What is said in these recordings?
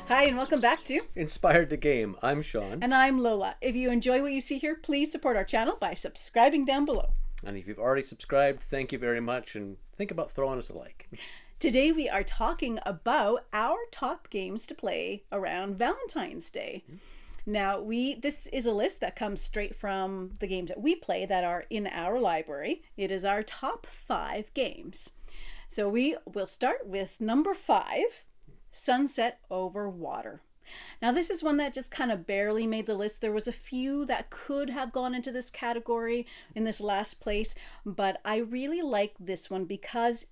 Hi, and welcome back to Inspired to Game. I'm Sean. And I'm Lola. If you enjoy what you see here, please support our channel by subscribing down below. And if you've already subscribed, thank you very much, and think about throwing us a like. Today we are talking about our top games to play around Valentine's Day. Now, this is a list that comes straight from the games that we play that are in our library. It is our top 5 games. So we will start with number 5, Sunset Over Water. Now, this is one that just kind of barely made the list. There was a few that could have gone into this category in this last place, but I really like this one because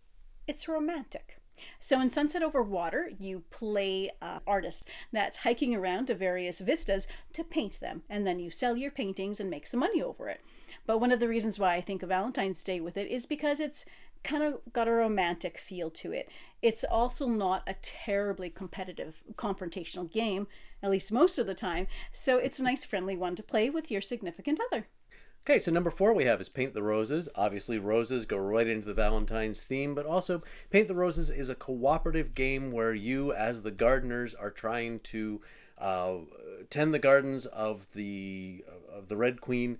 it's romantic. So in Sunset Over Water, you play an artist that's hiking around to various vistas to paint them, and then you sell your paintings and make some money over it. But one of the reasons why I think of Valentine's Day with it is because it's kind of got a romantic feel to it. It's also not a terribly competitive, confrontational game, at least most of the time, so it's a nice friendly one to play with your significant other. Okay, so number 4 we have is Paint the Roses. Obviously, roses go right into the Valentine's theme, but also Paint the Roses is a cooperative game where you, as the gardeners, are trying to tend the gardens of the Red Queen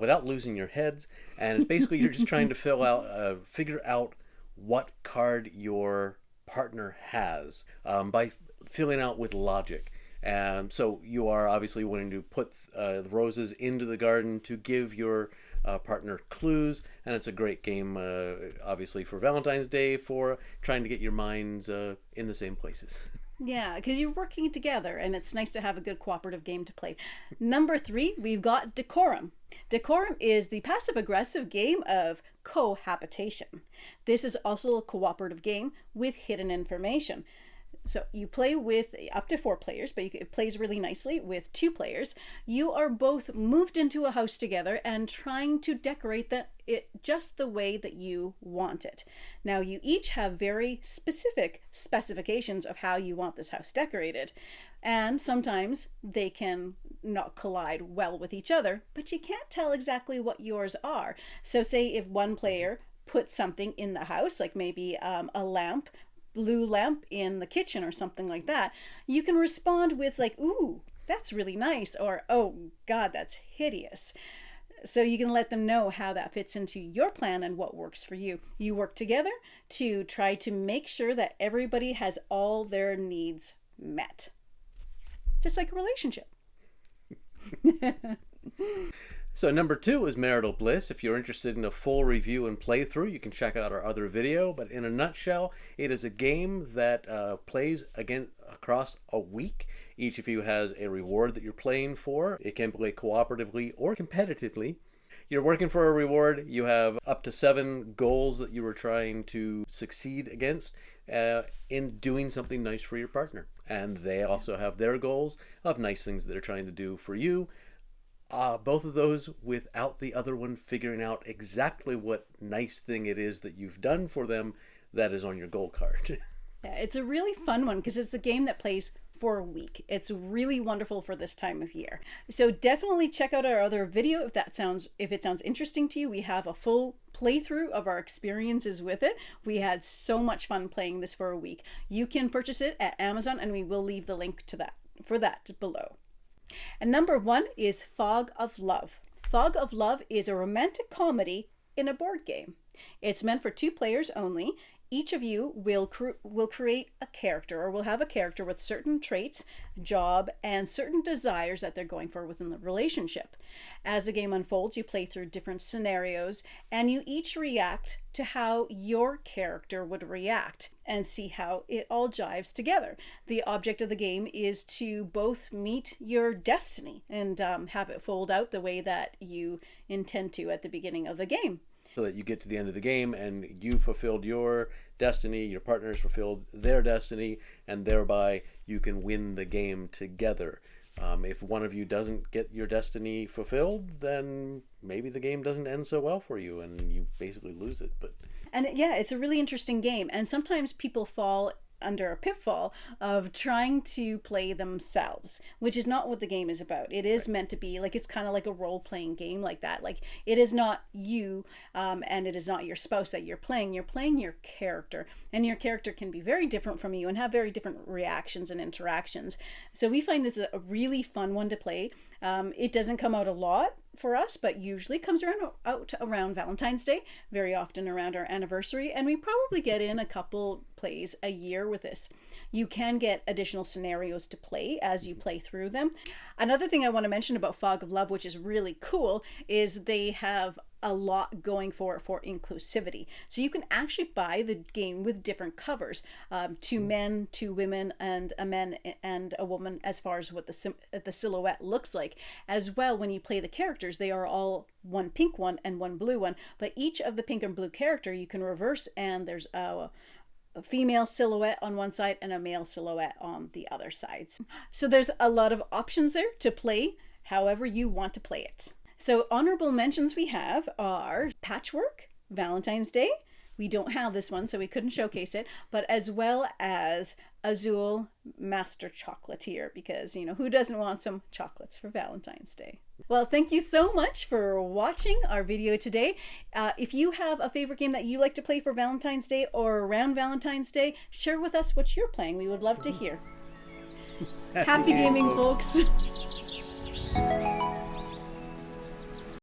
without losing your heads. And it's basically you're just trying to figure out what card your partner has by filling out with logic. And so you are obviously wanting to put the roses into the garden to give your partner clues, and it's a great game, obviously, for Valentine's Day, for trying to get your minds in the same places. Yeah, because you're working together, and it's nice to have a good cooperative game to play. Number 3, we've got Decorum. Decorum is the passive-aggressive game of cohabitation. This is also a cooperative game with hidden information. So you play with up to 4 players, but it plays really nicely with 2 players. You are both moved into a house together and trying to decorate it just the way that you want it. Now, you each have very specific specifications of how you want this house decorated. And sometimes they can not collide well with each other, but you can't tell exactly what yours are. So say if one player puts something in the house, like maybe a blue lamp in the kitchen or something like that, you can respond with like, ooh, that's really nice, or oh god, that's hideous. So you can let them know how that fits into your plan and what works for you. You work together to try to make sure that everybody has all their needs met, just like a relationship. So number 2 is Marital Bliss. If you're interested in a full review and playthrough, you can check out our other video. But in a nutshell, it is a game that plays across a week. Each of you has a reward that you're playing for. It can play cooperatively or competitively. You're working for a reward. You have up to 7 goals that you are trying to succeed against in doing something nice for your partner. And they also have their goals of nice things that they're trying to do for you. Both of those without the other one figuring out exactly what nice thing it is that you've done for them that is on your goal card. Yeah, it's a really fun one because it's a game that plays for a week. It's really wonderful for this time of year. So definitely check out our other video if it sounds interesting to you. We have a full playthrough of our experiences with it. We had so much fun playing this for a week. You can purchase it at Amazon, and we will leave the link to that below. And number 1 is Fog of Love. Fog of Love is a romantic comedy in a board game. It's meant for 2 players only. Each of you will create a character, or will have a character with certain traits, job, and certain desires that they're going for within the relationship. As the game unfolds, you play through different scenarios, and you each react to how your character would react and see how it all jives together. The object of the game is to both meet your destiny and have it fold out the way that you intend to at the beginning of the game. So that you get to the end of the game and you fulfilled your destiny, your partners fulfilled their destiny, and thereby you can win the game together. If one of you doesn't get your destiny fulfilled, then maybe the game doesn't end so well for you and you basically lose it. And yeah, it's a really interesting game. And sometimes people fall under a pitfall of trying to play themselves, which is not what the game is about. It is meant to be like, it's kind of like a role-playing game like that. Like, it is not you, and it is not your spouse that you're playing. You're playing your character, and your character can be very different from you and have very different reactions and interactions. So we find this a really fun one to play. It doesn't come out a lot for us, but usually comes out around Valentine's Day, very often around our anniversary, and we probably get in a couple plays a year with this. You can get additional scenarios to play as you play through them. Another thing I want to mention about Fog of Love, which is really cool, is they have a lot going for inclusivity. So you can actually buy the game with different covers, 2 men, 2 women, and a man and a woman, as far as what the silhouette looks like. As well, when you play the characters, they are all one pink one and one blue one, but each of the pink and blue character you can reverse, and there's a female silhouette on one side and a male silhouette on the other sides. So there's a lot of options there to play however you want to play it. So honorable mentions we have are Patchwork, Valentine's Day. We don't have this one, so we couldn't showcase it, but as well as Azul Master Chocolatier, because, you know, who doesn't want some chocolates for Valentine's Day? Well, thank you so much for watching our video today. If you have a favorite game that you like to play for Valentine's Day or around Valentine's Day, share with us what you're playing. We would love to hear. Happy gaming, folks.